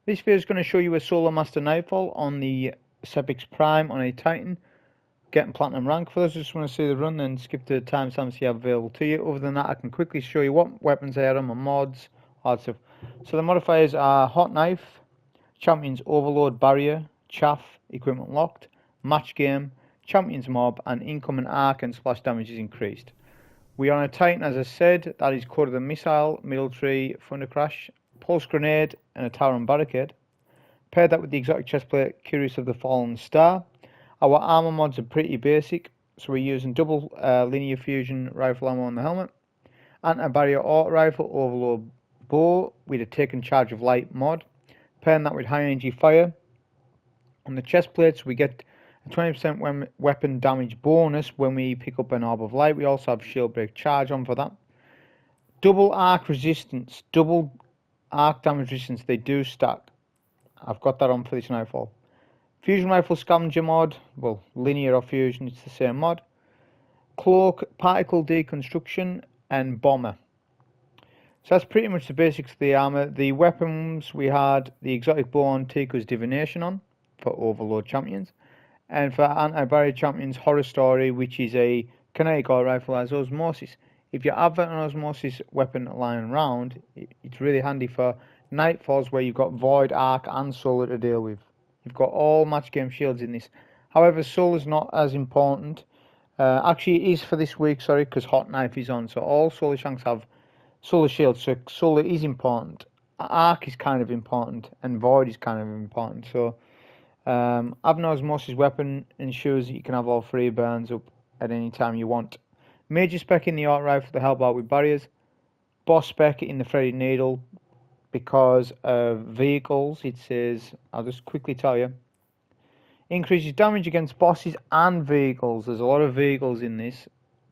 This video is going to show you a Solo Master Nightfall on the Sepiks Prime on a Titan, getting Platinum rank. For those who just want to see the run, then skip to the timestamps you have available to you. Other than that, I can quickly show you what weapons I had on my mods, all that stuff. So the modifiers are Hot Knife, Champions Overload Barrier, Chaff, Equipment Locked, Match Game, Champions Mob, and incoming arc and splash damage is increased. We are on a Titan, as I said, that is coded the Missile, Military, Thundercrash, Pulse Grenade, and a Tower and Barricade. Paired that with the exotic chestplate, Cuirass of the Fallen Star. Our armor mods are pretty basic, so we're using double linear fusion rifle ammo on the helmet, anti-barrier auto rifle, overload bow with a taken charge of light mod. Pairing that with high energy fire. On the chest plates, we get a 20% weapon damage bonus when we pick up an orb of light. We also have shield break charge on for that. Double arc resistance, double arc damage resistance, they do stack. I've got that on for this Nightfall. Fusion rifle scavenger mod, well, linear or fusion, it's the same mod. Cloak, particle deconstruction, and bomber. So that's pretty much the basics of the armor. The weapons, we had the exotic bow on Ticuu's Divination on for overload champions, and for anti-barrier champions, Horror Story, which is a kinetic auto rifle, as Osmosis. If you have an Osmosis weapon lying around, it's really handy for Nightfalls where you've got Void, Arc, and Solar to deal with. You've got all match game shields in this. However, Solar's not as important. Actually, it is for this week, sorry, because Hot Knife is on. So all Solar Shanks have Solar shields, so Solar is important. Arc is kind of important, and Void is kind of important. So having an Osmosis weapon ensures that you can have all three burns up at any time you want. Major spec in the auto rifle to help out with barriers. Boss spec in the threaded needle because of vehicles. It says, I'll just quickly tell you, increases damage against bosses and vehicles. There's a lot of vehicles in this.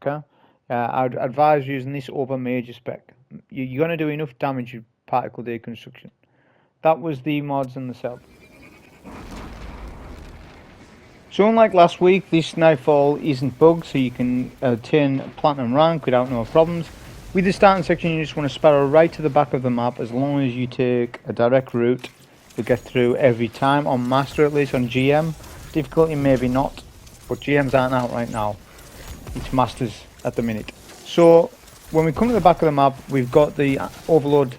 Okay, I'd advise using this over major spec. You're going to do enough damage with particle deconstruction. That was the mods and the setup. So unlike last week, this Nightfall isn't bugged, so you can attain Platinum rank without no problems. With the starting section, you just want to Sparrow right to the back of the map. As long as you take a direct route, you'll get through every time. On Master, at least. On GM, difficulty maybe not, but GMs aren't out right now. It's Masters at the minute. So when we come to the back of the map, we've got the Overload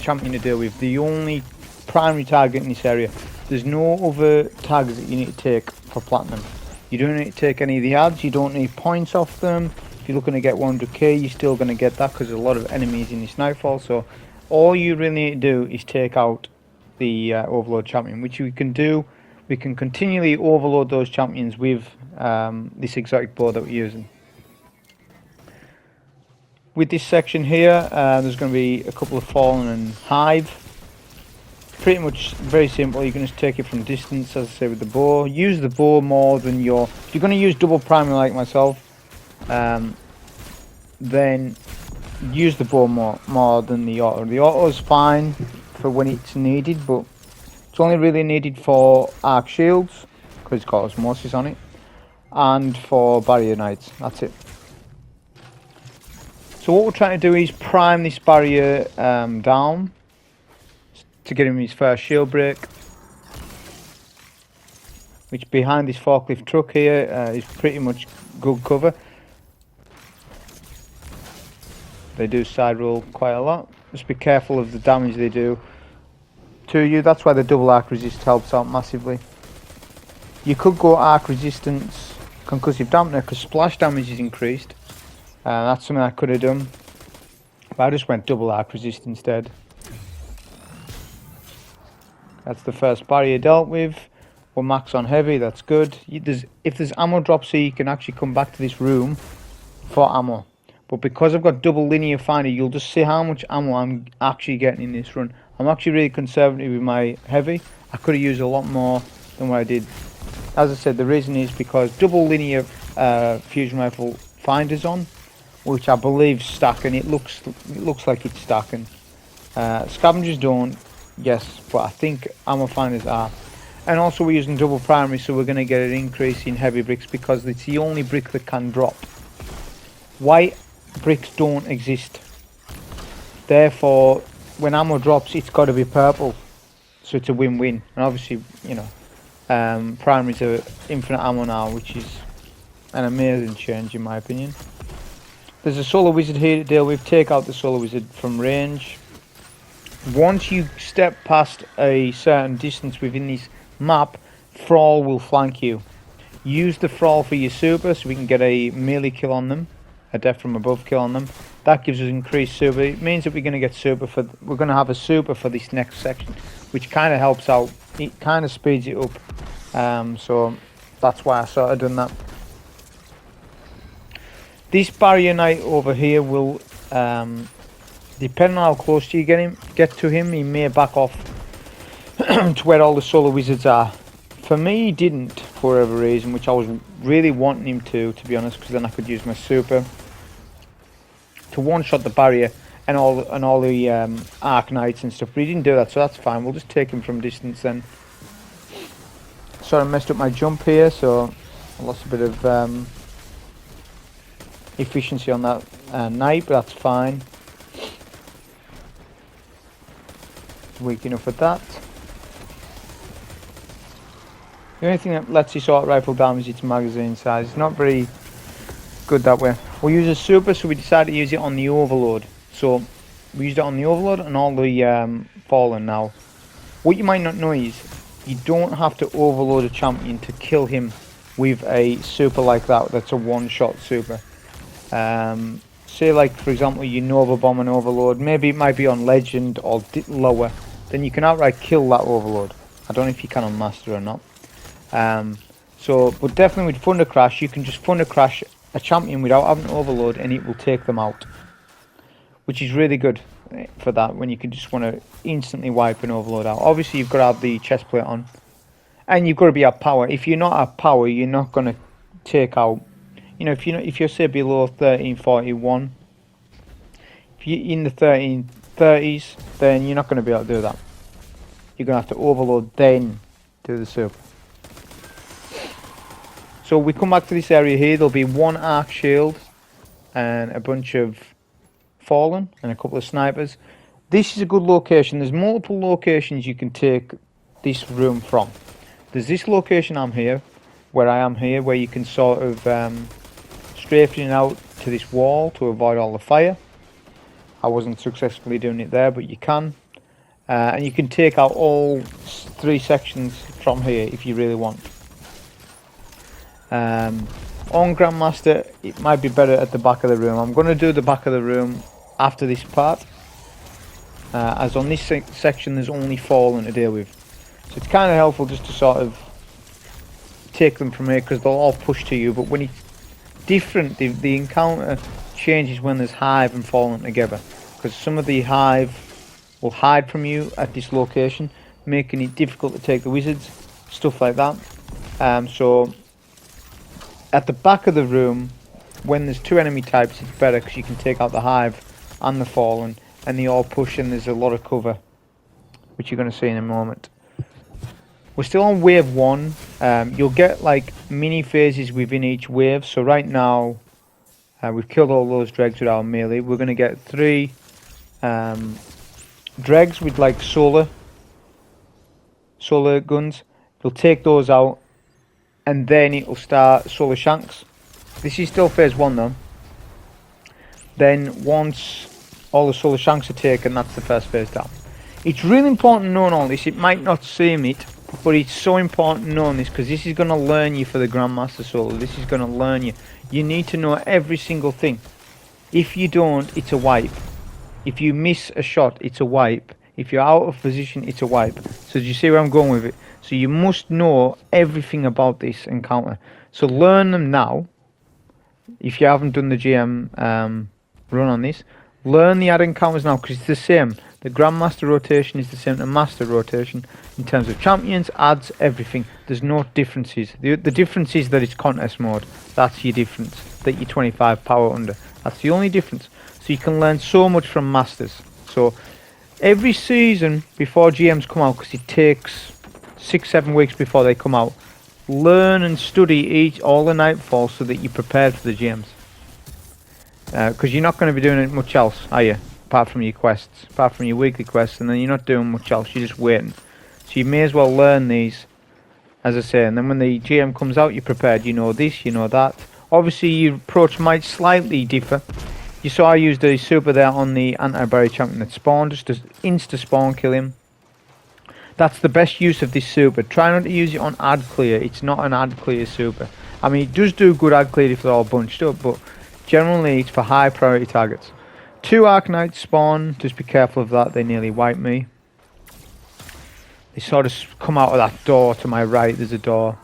champion to deal with. The only primary target in this area. There's no other targets that you need to take for Platinum. You don't need to take any of the ads, you don't need points off them. If you're looking to get 100k, you're still going to get that because there's a lot of enemies in this Nightfall. So all you really need to do is take out the Overload champion, which we can do. We can continually overload those champions with this exotic bow that we're using. With this section here, there's going to be a couple of Fallen and Hive. Pretty much very simple. You can just take it from distance, as I say, with the bow. Use the bow more than your... If you're going to use double primary like myself, then use the bow more than the auto. The auto is fine for when it's needed, but it's only really needed for arc shields, because it's got Osmosis on it, and for barrier knights. That's it. So what we're trying to do is prime this barrier down to get him his first shield break, which behind this forklift truck here is pretty much good cover. They do side roll quite a lot. Just be careful of the damage they do to you. That's why the double arc resist helps out massively. You could go arc resistance concussive dampener because splash damage is increased. That's something I could have done, but I just went double arc resist instead. That's the first barrier dealt with. We're max on heavy, that's good. If there's ammo drops here, you can actually come back to this room for ammo. But because I've got double linear finder, you'll just see how much ammo I'm actually getting in this run. I'm actually really conservative with my heavy. I could have used a lot more than what I did. As I said, the reason is because double linear fusion rifle finders on, which I believe stack, and it looks like it's stacking. Scavengers don't. Yes, but I think ammo finders are. And also we're using double primary, so we're going to get an increase in heavy bricks because it's the only brick that can drop. White bricks don't exist. Therefore, when ammo drops, it's got to be purple. So it's a win-win. And obviously, you know, primaries are infinite ammo now, which is an amazing change in my opinion. There's a solar wizard here to deal with. Take out the solar wizard from range. Once you step past a certain distance within this map, Thrall will flank you. Use the Thrall for your super so we can get a melee kill on them, a death from above kill on them. That gives us increased super. It means that we're going to get super for, we're going to have a super for this next section, which kind of helps out. It kind of speeds it up. So that's why I sort of done that. This barrier knight over here will, depending on how close you get to him, he may back off to where all the solar wizards are. For me, he didn't, for whatever reason, which I was really wanting him to be honest, because then I could use my super to one-shot the barrier and all the arc knights and stuff. But he didn't do that, so that's fine. We'll just take him from distance then. Sorry, I messed up my jump here, so I lost a bit of efficiency on that knight, but that's fine. Weak enough at that. The only thing that lets this auto rifle down is its magazine size. It's not very good that way. We'll use a super, so we decided to use it on the overload. So we used it on the overload and all the fallen now. What you might not know is you don't have to overload a champion to kill him with a super like that. That's a one-shot super. Say like for example you Nova Bomb and overload, maybe it might be on legend or lower, then you can outright kill that overload. I don't know if you can on master or not. But definitely with Thundercrash, you can just Thundercrash a champion without having to overload and it will take them out, which is really good for that when you can just want to instantly wipe an overload out. Obviously you've got to have the chest plate on and you've got to be at power. If you're not at power, you're not going to take out, you know, if you're say below 1341, if you're in the 1330s, then you're not going to be able to do that. You're going to have to overload then do the super. So we come back to this area here. There'll be one arc shield and a bunch of fallen and a couple of snipers. This is a good location. There's multiple locations you can take this room from. There's this location I'm here, where I am here, where you can sort of strafe in and out to this wall to avoid all the fire. I wasn't successfully doing it there, but you can. And you can take out all 3 sections from here if you really want. On Grandmaster, it might be better at the back of the room. I'm going to do the back of the room after this part, as on this section there's only fallen to deal with. So it's kind of helpful just to sort of take them from here because they'll all push to you, but when it's different, the encounter changes when there's hive and fallen together, because some of the hive will hide from you at this location, making it difficult to take the wizards, stuff like that. So at the back of the room, when there's 2 enemy types, it's better because you can take out the hive and the fallen and they all push and there's a lot of cover, which you're going to see in a moment. We're still on wave 1. You'll get like mini phases within each wave. So right now we've killed all those dregs with our melee. We're going to get 3 dregs with like solar guns. We'll take those out and then it'll start solar shanks. This is still phase 1 though. Then once all the solar shanks are taken, that's the first phase down. It's really important knowing all this. It might not seem it, but it's so important knowing this because this is going to learn you for the Grandmaster solo. This is going to learn you. You need to know every single thing. If you don't, it's a wipe. If you miss a shot, it's a wipe. If you're out of position, it's a wipe. So do you see where I'm going with it? So you must know everything about this encounter. So learn them now. If you haven't done the GM run on this, learn the add encounters now because it's the same. The Grandmaster rotation is the same to Master rotation in terms of champions, adds, everything. There's no differences. The difference is that it's contest mode. That's your difference. That you're 25 power under. That's the only difference. So you can learn so much from Masters. So every season before GMs come out, because it takes 6-7 weeks before they come out, learn and study all the Nightfall so that you're prepared for the GMs. Because you're not going to be doing much else, are you? Apart from your quests, apart from your weekly quests, and then you're not doing much else. You're just waiting. So you may as well learn these, as I say, and then when the GM comes out, you're prepared. You know this, you know that. Obviously, your approach might slightly differ. You saw I used a super there on the anti-berry champion that spawned, just to insta-spawn kill him. That's the best use of this super. Try not to use it on ad clear. It's not an ad clear super. I mean, it does do good ad clear if they're all bunched up, but generally it's for high priority targets. 2 Arcanites spawn, just be careful of that, they nearly wipe me. They sort of come out of that door to my right, there's a door.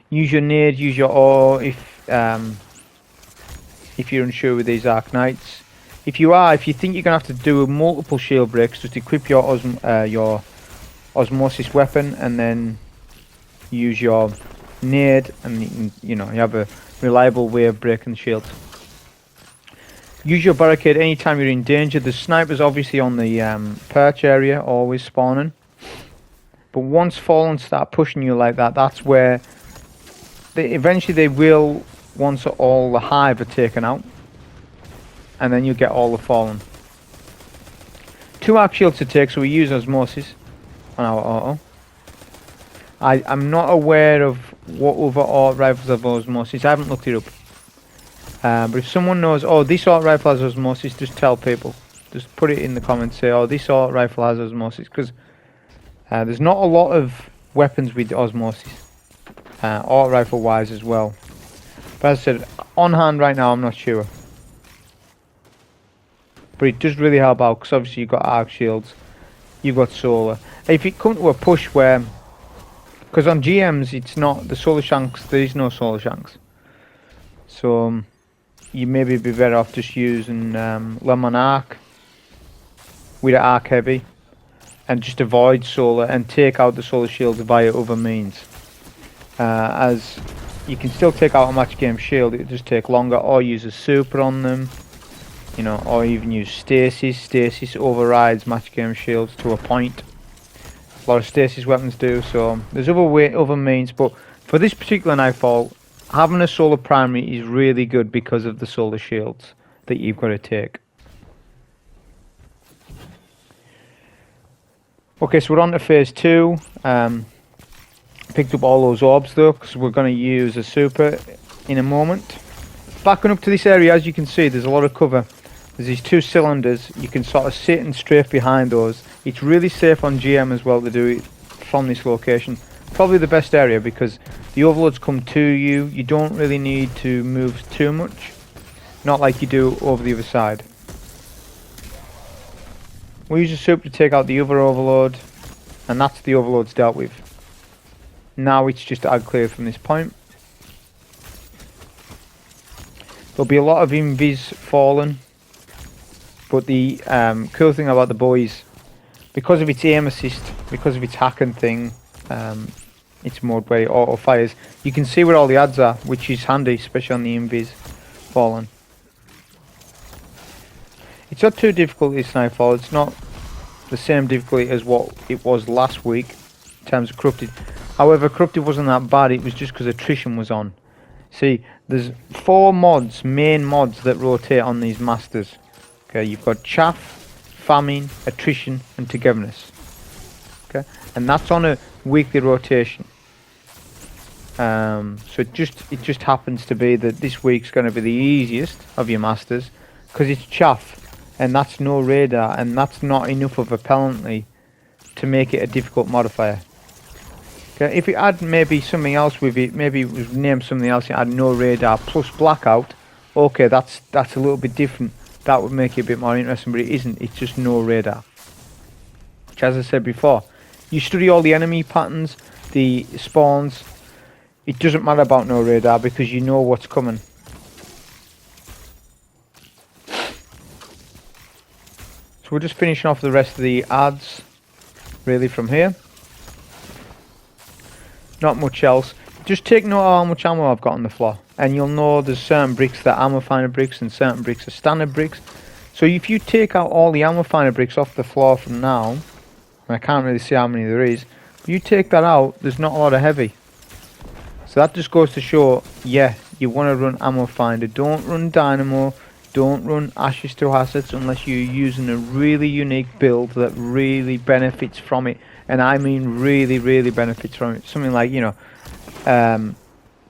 Use your nade, use your ore if you're unsure with these Arcanites. If you think you're going to have to do multiple shield breaks, just equip your Osmosis weapon and then use your nade, and you have a reliable way of breaking the shields. Use your barricade anytime you're in danger. The snipers obviously on the perch area, always spawning. But once Fallen start pushing you like that, that's where eventually they will, once all the hive are taken out. And then you get all the Fallen. 2 arc shields to take, so we use Osmosis on our auto. I'm not aware of what other auto rifles have Osmosis. I haven't looked it up. But if someone knows, oh, this auto rifle has Osmosis, just tell people. Just put it in the comments, say, oh, this auto rifle has Osmosis. Because there's not a lot of weapons with Osmosis. Auto rifle wise as well. But as I said, on hand right now, I'm not sure. But it does really help out, because obviously you've got arc shields, you've got solar. If it comes to a push where, because on GMs it's not the solar shanks, there is no solar shanks, so you maybe be better off just using Lemon Arc with an arc heavy, and just avoid solar and take out the solar shields via other means. As you can still take out a match game shield, it just take longer, or use a super on them. Or even use stasis. Stasis overrides match game shields to a point. A lot of stasis weapons do, so there's other means, but for this particular Nightfall, having a solar primary is really good because of the solar shields that you've got to take. Okay, so we're on to phase 2. Picked up all those orbs though, because we're going to use a super in a moment. Backing up to this area, as you can see, there's a lot of cover. There's these 2 cylinders. You can sort of sit and strafe behind those. It's really safe on GM as well to do it from this location. Probably the best area because the overloads come to you. You don't really need to move too much. Not like you do over the other side. We use a super to take out the other overload, and that's the overloads dealt with. Now it's just ad clear from this point. There'll be a lot of invis fallen, but the cool thing about the boys, because of its aim assist, because of its hacking thing, its mode where it auto fires, you can see where all the ads are, which is handy, especially on the invis fallen. It's not too difficult this Nightfall. It's not the same difficulty as what it was last week in terms of Corrupted. However, Corrupted wasn't that bad, it was just because attrition was on. See, there's 4 mods, main mods that rotate on these masters. Okay, you've got Chaff, Famine, Attrition and Togetherness. Okay, and that's on a weekly rotation. So it just happens to be that this week's going to be the easiest of your masters because it's Chaff, and that's no radar, and that's not enough of apparently to make it a difficult modifier. Okay, if it had maybe something else with it, maybe it was named something else, it had no radar plus blackout, okay, that's a little bit different. That would make it a bit more interesting, but it isn't. It's just no radar. Which, as I said before, you study all the enemy patterns, the spawns. It doesn't matter about no radar because you know what's coming. So we're just finishing off the rest of the ads, really, from here. Not much else. Just take note of how much ammo I've got on the floor, and you'll know there's certain bricks that are ammo finder bricks and certain bricks are standard bricks. So if you take out all the ammo finder bricks off the floor from now, and I can't really see how many there is, but you take that out, there's not a lot of heavy. So that just goes to show, yeah, you want to run ammo finder. Don't run dynamo, don't run Ashes to assets unless you're using a really unique build that really benefits from it. And I mean really, really benefits from it. Something like, you know,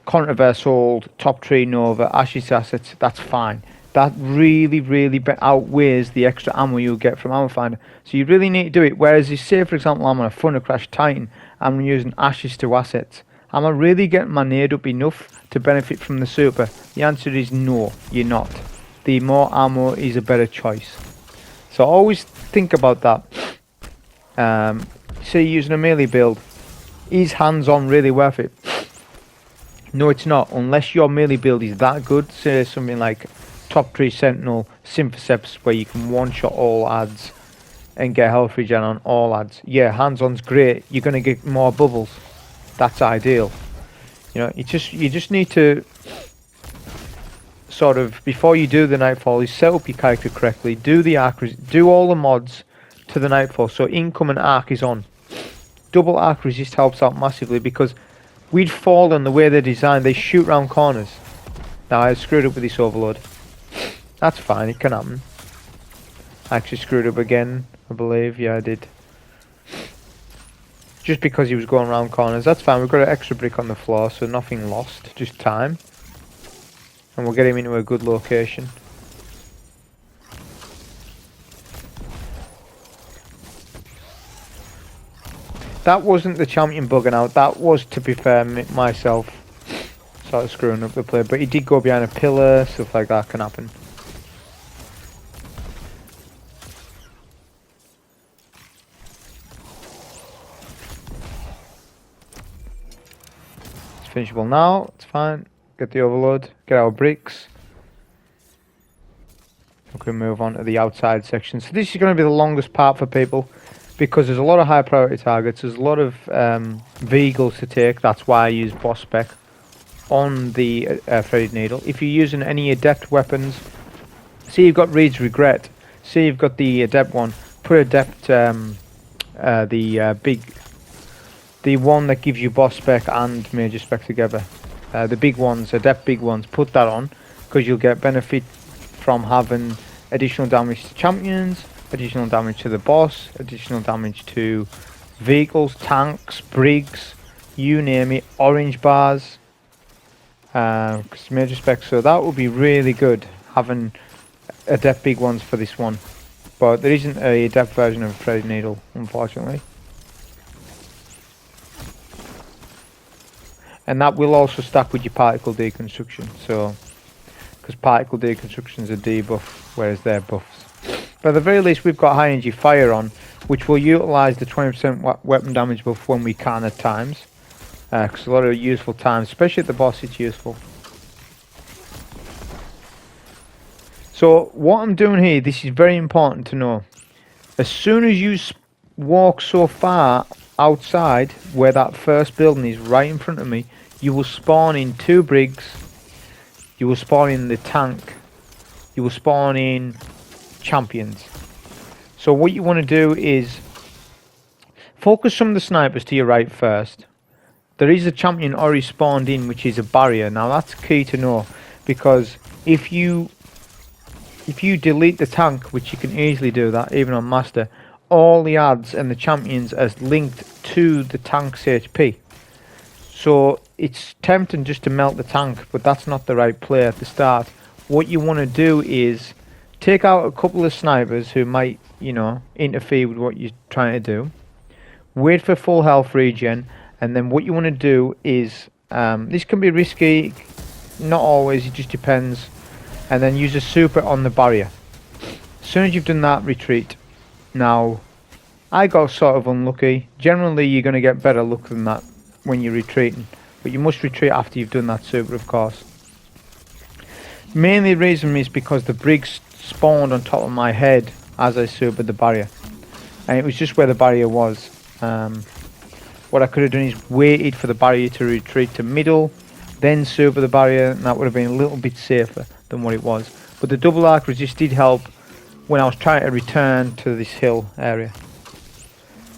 Controversal, Top Tree Nova, Ashes to assets, that's fine. That really, really outweighs the extra ammo you'll get from Ammo Finder. So you really need to do it. Whereas you say, for example, I'm on a Thundercrash Titan, I'm using Ashes to assets. Am I really getting my nade up enough to benefit from the super? The answer is no, you're not. The more ammo is a better choice. So always think about that. Say you're using a melee build. Is hands-on really worth it? No, it's not. Unless your melee build is that good. Say something like Top Tree Sentinel, Symphoceps, where you can one-shot all adds and get health regen on all adds. Yeah, hands-on's great. You're going to get more bubbles. That's ideal. You know, you just need to sort of, before you do the Nightfall, is set up your character correctly, do the arc, do all the mods to the Nightfall, so incoming arc is on. Double arc resist helps out massively because we'd fallen the way they're designed. They shoot round corners. Now I screwed up with this overload. That's fine, it can happen. I actually screwed up again, I believe. Yeah, I did. Just because he was going around corners. That's fine, we've got an extra brick on the floor, so nothing lost, just time. And we'll get him into a good location. That wasn't the champion bugging out, that was, to be fair, myself sort of screwing up the play. But he did go behind a pillar, stuff like that can happen. Finishable now, it's fine. Get the overload, get our bricks. We can move on to the outside section. So this is going to be the longest part for people because there's a lot of high priority targets, there's a lot of vehicles to take. That's why I use boss spec on the threaded needle. If you're using any adept weapons, see you've got Reed's Regret, see you've got the adept one, put adept the one that gives you boss spec and major spec together. The big ones, adept big ones, put that on because you'll get benefit from having additional damage to champions, additional damage to the boss, additional damage to vehicles, tanks, brigs, you name it, orange bars, major spec. So that would be really good having adept big ones for this one. But there isn't a adept version of threaded needle, unfortunately. And that will also stack with your particle deconstruction, so because particle deconstruction is a debuff, whereas they're buffs. But at the very least, we've got high energy fire on, which will utilise the 20% weapon damage buff when we can at times. Because a lot of useful times, especially at the boss, it's useful. So what I'm doing here, this is very important to know. As soon as you walk so far outside where that first building is, right in front of me, you will spawn in 2 brigs, you will spawn in the tank, you will spawn in champions. So what you want to do is focus some of the snipers to your right first. There is a champion already spawned in, which is a barrier. Now that's key to know, because if you delete the tank, which you can easily do that even on master, all the adds and the champions are linked to the tank's HP. So it's tempting just to melt the tank, but that's not the right play at the start. What you want to do is take out a couple of snipers who might, you know, interfere with what you're trying to do. Wait for full health regen, and then what you want to do is, this can be risky, not always, it just depends, and then use a super on the barrier. As soon as you've done that, retreat. Now, I got sort of unlucky. Generally, you're going to get better luck than that when you're retreating, but you must retreat after you've done that super, of course. Mainly reason is because the brigs spawned on top of my head as I supered the barrier, and it was just where the barrier was. What I could have done is waited for the barrier to retreat to middle, then super the barrier, and that would have been a little bit safer than what it was. But the double arc resist did help when I was trying to return to this hill area.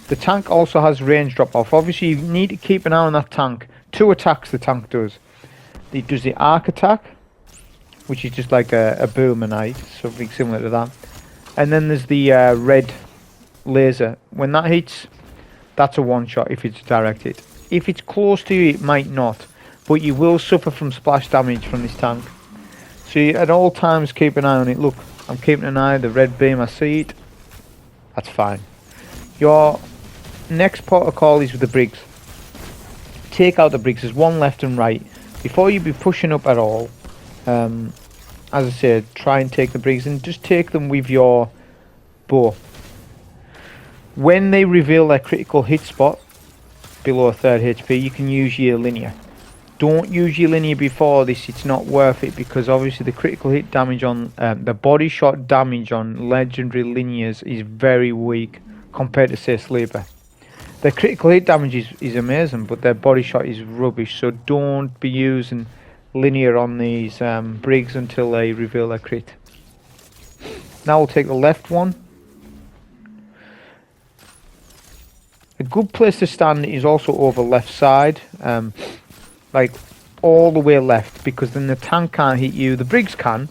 The tank also has range drop off. Obviously you need to keep an eye on that tank. 2 attacks the tank does. It does the arc attack, which is just like a boomerite, something similar to that. And then there's the red laser. When that hits, that's a one shot if it's directed. If it's close to you, it might not, but you will suffer from splash damage from this tank. So you, at all times, keep an eye on it. Look, I'm keeping an eye. The red beam, I see it. That's fine. Your next protocol is with the brigs. Take out the brigs. There's one left and right. Before you be pushing up at all, as I said, try and take the brigs and just take them with your bow. When they reveal their critical hit spot below a third HP, you can use your linear. Don't use your linear before this, it's not worth it, because obviously the critical hit damage on the body shot damage on legendary linears is very weak compared to, say, Sleeper. Their critical hit damage is amazing, but their body shot is rubbish, so don't be using linear on these brigs until they reveal their crit. Now we'll take the left one. A good place to stand is also over left side, like all the way left, because then the tank can't hit you. The brigs can.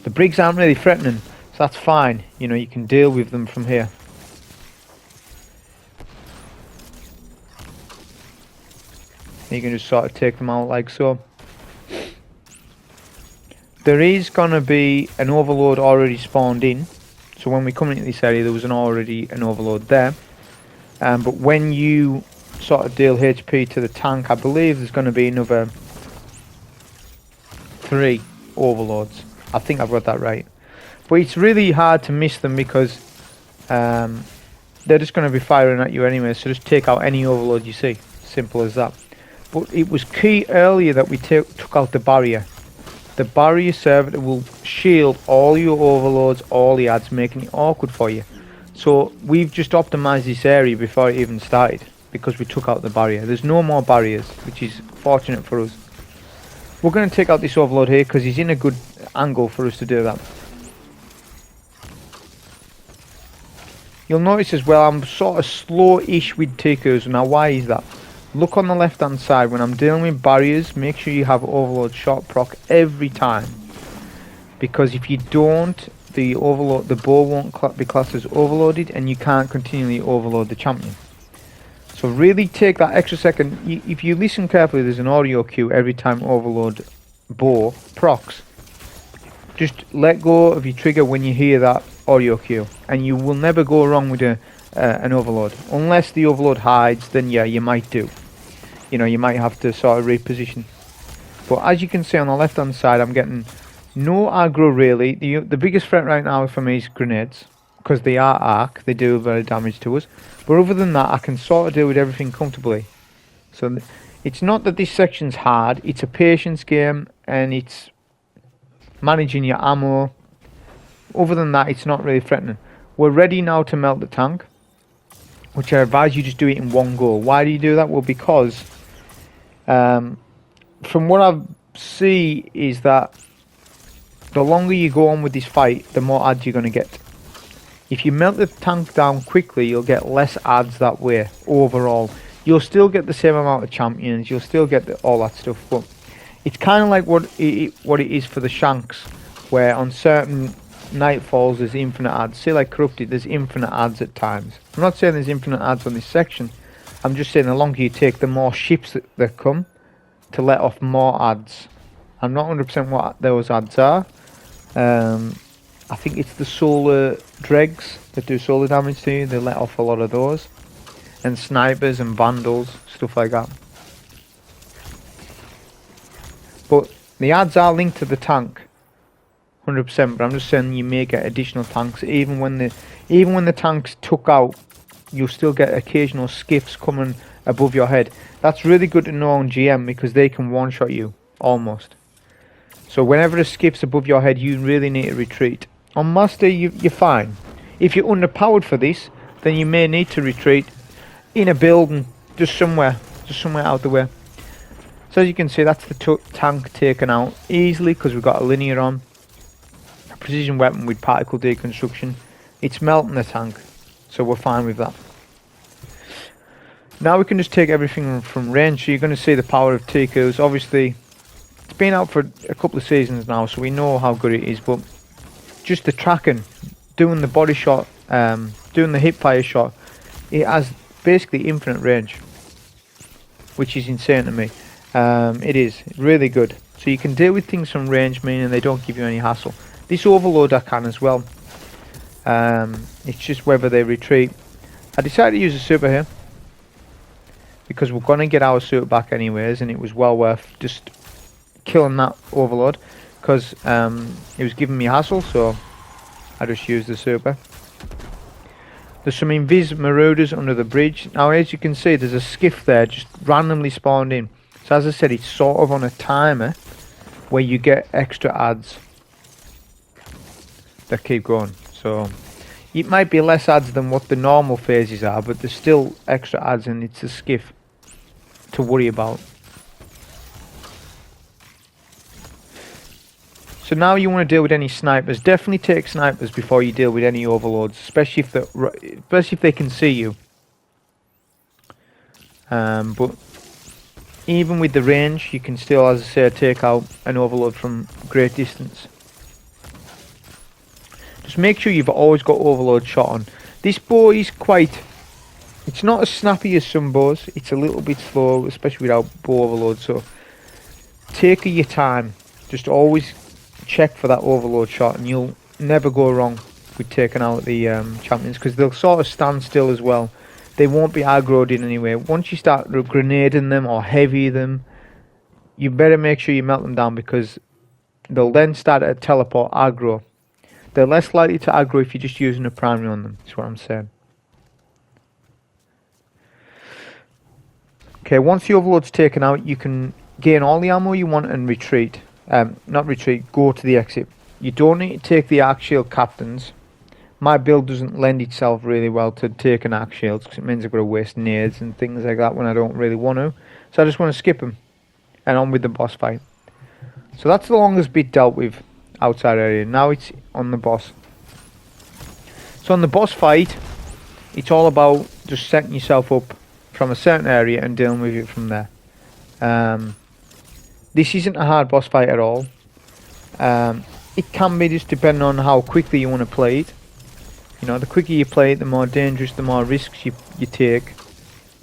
The brigs aren't really threatening, so that's fine. You know, you can deal with them from here. You can just sort of take them out like so. There is going to be an overload already spawned in. So when we come into this area, there was already an overload there. But when you sort of deal HP to the tank, I believe there's going to be another 3 overloads. I think I've got that right. But it's really hard to miss them because they're just going to be firing at you anyway. So just take out any overload you see. Simple as that. But it was key earlier that we took out the barrier. The barrier servitor will shield all your overloads, all the adds, making it awkward for you. So we've just optimized this area before it even started, because we took out the barrier. There's no more barriers, which is fortunate for us. We're going to take out this overload here because he's in a good angle for us to do that. You'll notice as well I'm sort of slow-ish with Ticus. Now why is that? Look on the left hand side. When I'm dealing with barriers, make sure you have overload shot proc every time, because if you don't, the bow won't be classed as overloaded and you can't continually overload the champion. So really take that extra second. If you listen carefully, there's an audio cue every time overload bow procs. Just let go of your trigger when you hear that audio cue, and you will never go wrong with an overload. Unless the overload hides, then yeah, you might do. You know, you might have to sort of reposition. But as you can see on the left hand side, I'm getting no aggro really. The biggest threat right now for me is grenades, because they are arc, they do a bit of damage to us. But other than that, I can sort of deal with everything comfortably. So it's not that this section's hard, it's a patience game, and it's managing your ammo. Other than that, it's not really threatening. We're ready now to melt the tank, which I advise you just do it in one go. Why do you do that? Well, because from what I see is that the longer you go on with this fight, the more adds you're going to get. If you melt the tank down quickly, you'll get less adds that way overall. You'll still get the same amount of champions, you'll still get all that stuff, but it's kind of like what it is for the Shanks, where on certain Nightfalls there's infinite adds. Say like Corrupted, there's infinite adds at times. I'm not saying there's infinite adds on this section, I'm just saying the longer you take, the more ships that come to let off more adds. I'm not 100% what those adds are. I think it's the solar dregs that do solar damage to you. They let off a lot of those, and snipers and vandals, stuff like that. But the adds are linked to the tank 100%, but I'm just saying you may get additional tanks. Even when the tanks took out, you'll still get occasional skiffs coming above your head. That's really good to know on GM, because they can one-shot you almost. So whenever a skiff's above your head, you really need to retreat. On Master, you're fine. If you're underpowered for this, then you may need to retreat in a building, just somewhere out the way. So as you can see, that's the tank taken out easily, because we've got a linear on. A precision weapon with particle deconstruction. It's melting the tank, so we're fine with that. Now we can just take everything from range. So you're going to see the power of Ticu's. Obviously, it's been out for a couple of seasons now, so we know how good it is, but just the tracking, doing the body shot, doing the hip fire shot, it has basically infinite range, which is insane to me. It is really good. So you can deal with things from range, meaning they don't give you any hassle. This overload I can as well. It's just whether they retreat. I decided to use a super here because we're going to get our suit back anyways, and it was well worth just killing that overload because it was giving me hassle, so I just used the super. There's some invis marauders under the bridge. Now as you can see, there's a skiff there just randomly spawned in. So as I said, it's sort of on a timer where you get extra ads that keep going. So it might be less ads than what the normal phases are, but there's still extra ads, and it's a skiff to worry about. So now you want to deal with any snipers. Definitely take snipers before you deal with any overloads, especially if they can see you. But even with the range, you can still, as I say, take out an overload from great distance. Just make sure you've always got overload shot on. This bow is it's not as snappy as some bows. It's a little bit slow, especially without bow overload. So take your time. Just always check for that overload shot, and you'll never go wrong with taking out the champions, because they'll sort of stand still as well. They won't be aggroed in anyway. Once you start grenading them or heavy them, you better make sure you melt them down, because they'll then start to teleport aggro. They're less likely to aggro if you're just using a primary on them, is what I'm saying. Okay, once the overload's taken out, you can gain all the ammo you want and retreat. Not retreat, go to the exit. You don't need to take the arc shield captains. My build doesn't lend itself really well to taking arc shields, because it means I've got to waste nades and things like that when I don't really want to. So I just want to skip them and on with the boss fight. So that's the longest bit dealt with outside area. Now it's on the boss. So on the boss fight, it's all about just setting yourself up from a certain area and dealing with it from there. This isn't a hard boss fight at all. It can be, just depending on how quickly you want to play it. You know, the quicker you play it, the more dangerous, the more risks you take,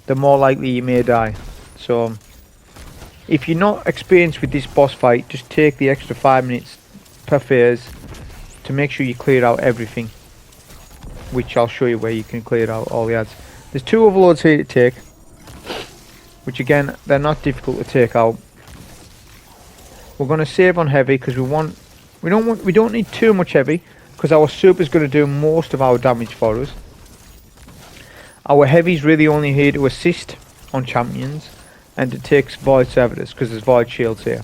the more likely you may die. So if you're not experienced with this boss fight, just take the extra 5 minutes per phase to make sure you clear out everything, which I'll show you where you can clear out all the ads. There's 2 overloads here to take, which again, they're not difficult to take out. We're going to save on heavy because we don't need too much heavy, because our super's going to do most of our damage for us. Our heavy's really only here to assist on champions and to take void servitors, because there's void shields here.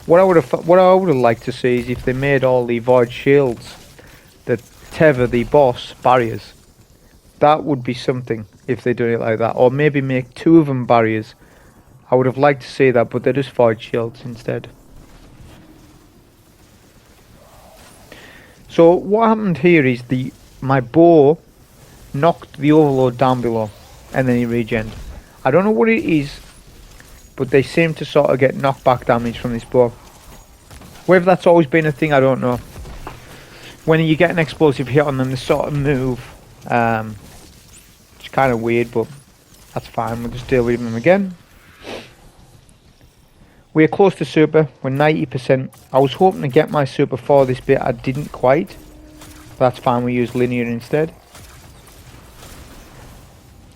What I would have liked to see is if they made all the void shields that tether the boss barriers. That would be something if they do it like that, or maybe make 2 of them barriers. I would have liked to see that, but they're just void shields instead. So what happened here is my bow knocked the overload down below, and then he regened. I don't know what it is, but they seem to sort of get knockback damage from this bow. Whether that's always been a thing, I don't know. When you get an explosive hit on them, they sort of move. It's kind of weird, but that's fine. We'll just deal with them again. We're close to super. We're 90%. I was hoping to get my super for this bit. I didn't quite. But that's fine. We use linear instead.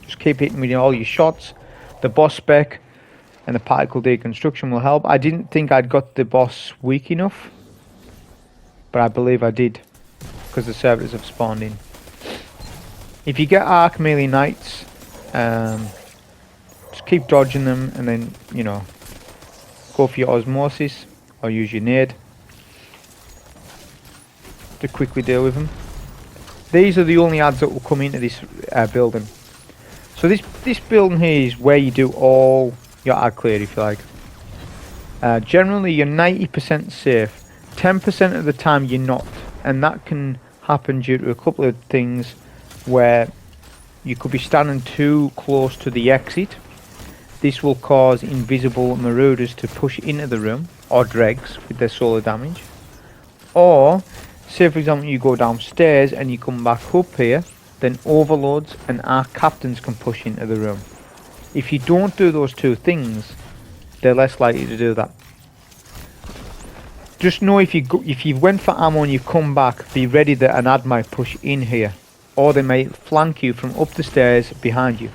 Just keep hitting with all your shots. The boss spec and the particle deconstruction will help. I didn't think I'd got the boss weak enough, but I believe I did, because the servitors have spawned in. If you get arc melee knights, just keep dodging them, and then, you know, go for your osmosis or use your nade to quickly deal with them. These are the only ads that will come into this building. So this building here is where you do all your ad clear, if you like. Generally you're 90% safe. 10% of the time you're not, and that can happen due to a couple of things, where you could be standing too close to the exit This will cause invisible marauders to push into the room, or dregs with their solar damage. Or, say for example you go downstairs and you come back up here, then overlords and arc captains can push into the room. If you don't do those two things, they're less likely to do that. Just know if you went for ammo and you come back, be ready that an ad might push in here, or they may flank you from up the stairs behind you,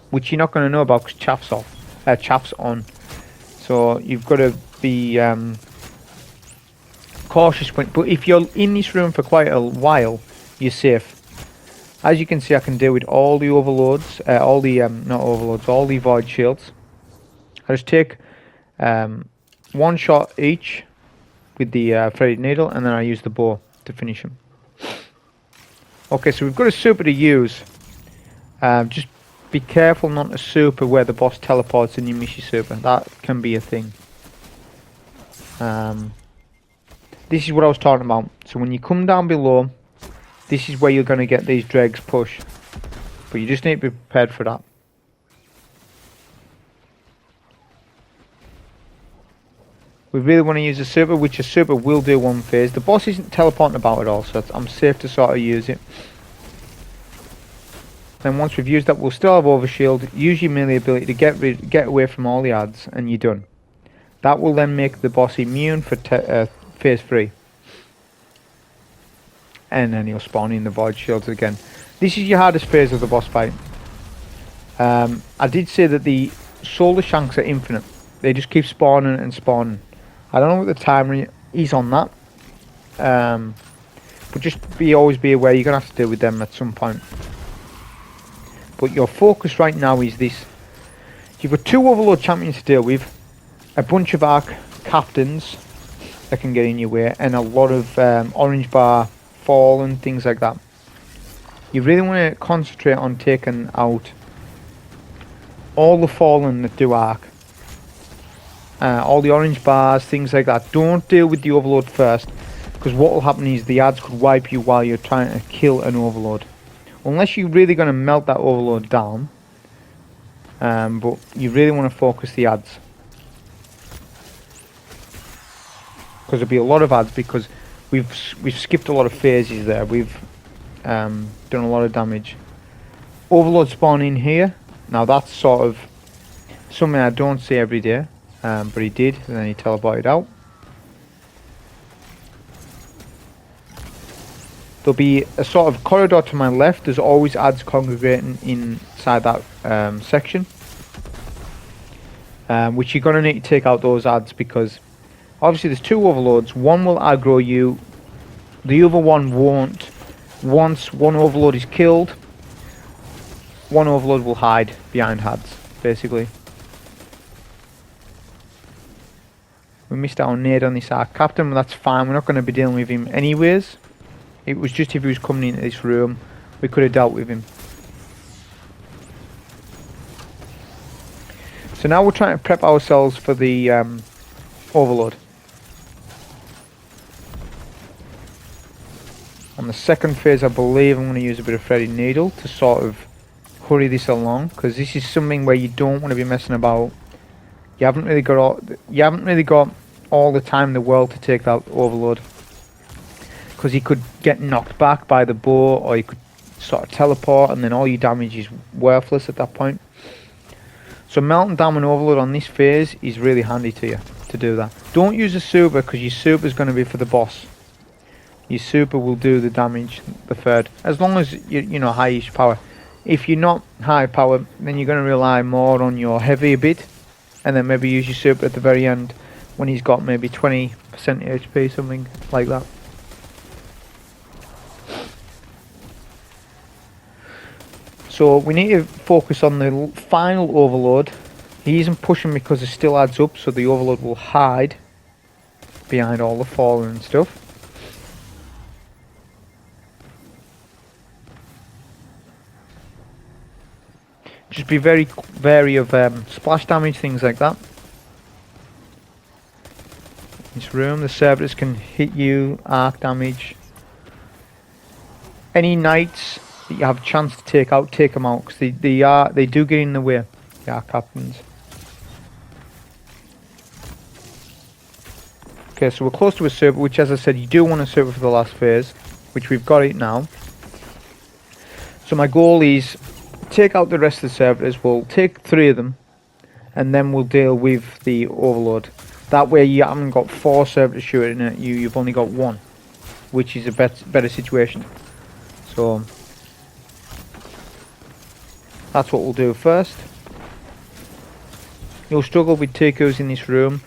which you're not going to know about because Chaff's on. So you've got to be cautious. But if you're in this room for quite a while, you're safe. As you can see, I can deal with all the overloads, all the void shields. I just take one shot each with the threaded needle, and then I use the bow to finish him. Okay, so we've got a super to use. Just be careful not to super where the boss teleports and you miss your super. That can be a thing. This is what I was talking about. So when you come down below, this is where you're going to get these dregs push. But you just need to be prepared for that. We really want to use a super, which a super will do one phase. The boss isn't teleporting about at all, so I'm safe to sort of use it. Then once we've used that, we'll still have overshield. Use your melee ability to get away from all the adds, and you're done. That will then make the boss immune for phase 3. And then he'll spawn in the void shields again. This is your hardest phase of the boss fight. I did say that the solar shanks are infinite. They just keep spawning and spawning. I don't know what the timer is on that. But just always be aware you're going to have to deal with them at some point. But your focus right now is this. You've got 2 overload champions to deal with. A bunch of arc captains that can get in your way. And a lot of orange bar fallen, things like that. You really want to concentrate on taking out all the fallen that do arc. All the orange bars, things like that. Don't deal with the overload first, because what will happen is the ads could wipe you while you're trying to kill an overload. Unless you're really going to melt that overload down. But you really want to focus the ads. Because there'll be a lot of ads, because we've skipped a lot of phases there. We've done a lot of damage. Overload spawn in here. Now that's sort of something I don't see every day. But he did, and then he teleported out. There'll be a sort of corridor to my left. There's always ads congregating inside that section. Which you're going to need to take out those ads, because obviously there's 2 overloads. One will aggro you. The other one won't. Once one overload is killed, one overload will hide behind ads, basically. We missed our nade on this arc captain, but that's fine. We're not going to be dealing with him anyways. It was just if he was coming into this room, we could have dealt with him. So now we're trying to prep ourselves for the overload. On the second phase, I believe I'm going to use a bit of threaded needle to sort of hurry this along, because this is something where you don't want to be messing about. You haven't really got all the time in the world to take that overload, because he could get knocked back by the bow, or he could sort of teleport, and then all your damage is worthless at that point. So melting down an overload on this phase is really handy to you to do that. Don't use a super, because your super is going to be for the boss. Your super will do the damage the third, as long as you know highish power. If you're not high power, then you're going to rely more on your heavy a bit, and then maybe use your super at the very end when he's got maybe 20% HP, something like that. So we need to focus on the final overload. He isn't pushing because it still adds up, so the overload will hide behind all the fallen and stuff. Just be very wary of splash damage, things like that. In this room, the servitors can hit you, arc damage. Any knights that you have a chance to take out, take them out, because they do get in the way, the arc captains. Okay, so we're close to a Super, which, as I said, you do want a Super for the last phase, which we've got it now. So my goal is take out the rest of the servitors. We'll take 3 of them, and then we'll deal with the Overload. That way you haven't got 4 servitors shooting at you, you've only got 1, which is a better situation. So that's what we'll do first. You'll struggle with Ticus in this room.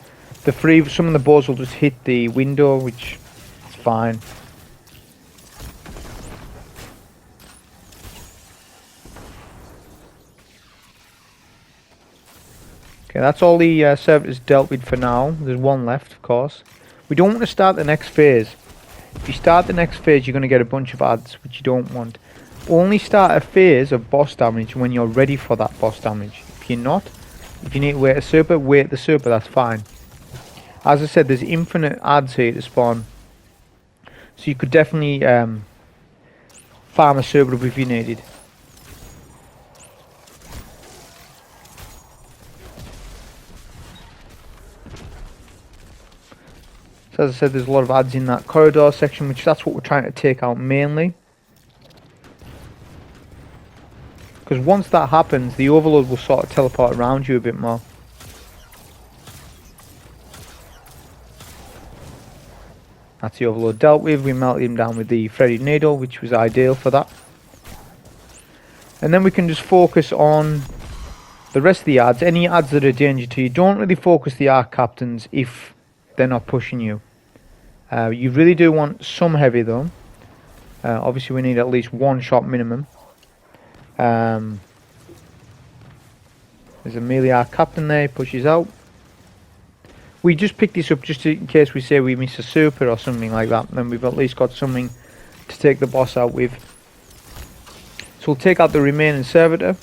Some of the balls will just hit the window, which is fine. Okay, that's all the servitors dealt with for now. There's 1 left, of course. We don't want to start the next phase. If you start the next phase, you're going to get a bunch of adds, which you don't want. Only start a phase of boss damage when you're ready for that boss damage. If you're not, if you need to wait a Super, wait the Super, that's fine. As I said, there's infinite adds here to spawn. So you could definitely farm a Super if you needed. So as I said, there's a lot of adds in that corridor section, which that's what we're trying to take out mainly. Because once that happens, the Overload will sort of teleport around you a bit more. That's the Overload dealt with. We melted him down with the threaded needle, which was ideal for that. And then we can just focus on the rest of the adds. Any adds that are a danger to you. Don't really focus the Arc Captains if they're not pushing you. You really do want some heavy though. Obviously we need at least 1 shot minimum. There's a melee Arc Captain there, he pushes out. We just picked this up just in case we say we miss a Super or something like that. Then we've at least got something to take the boss out with. So we'll take out the remaining Servitor.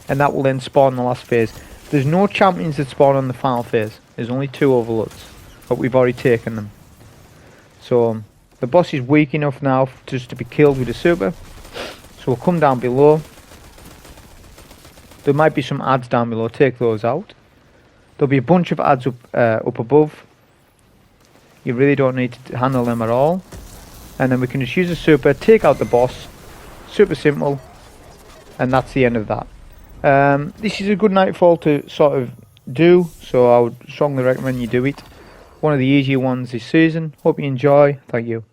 And that will then spawn the last phase. There's no champions that spawn on the final phase. There's only 2 Overloads. But we've already taken them. So the boss is weak enough now just to be killed with a Super. So we'll come down below. There might be some adds down below. Take those out. There'll be a bunch of adds up above. You really don't need to handle them at all. And then we can just use a Super, take out the boss. Super simple. And that's the end of that. This is a good Nightfall to sort of do. So I would strongly recommend you do it. One of the easier ones this season. Hope you enjoy. Thank you.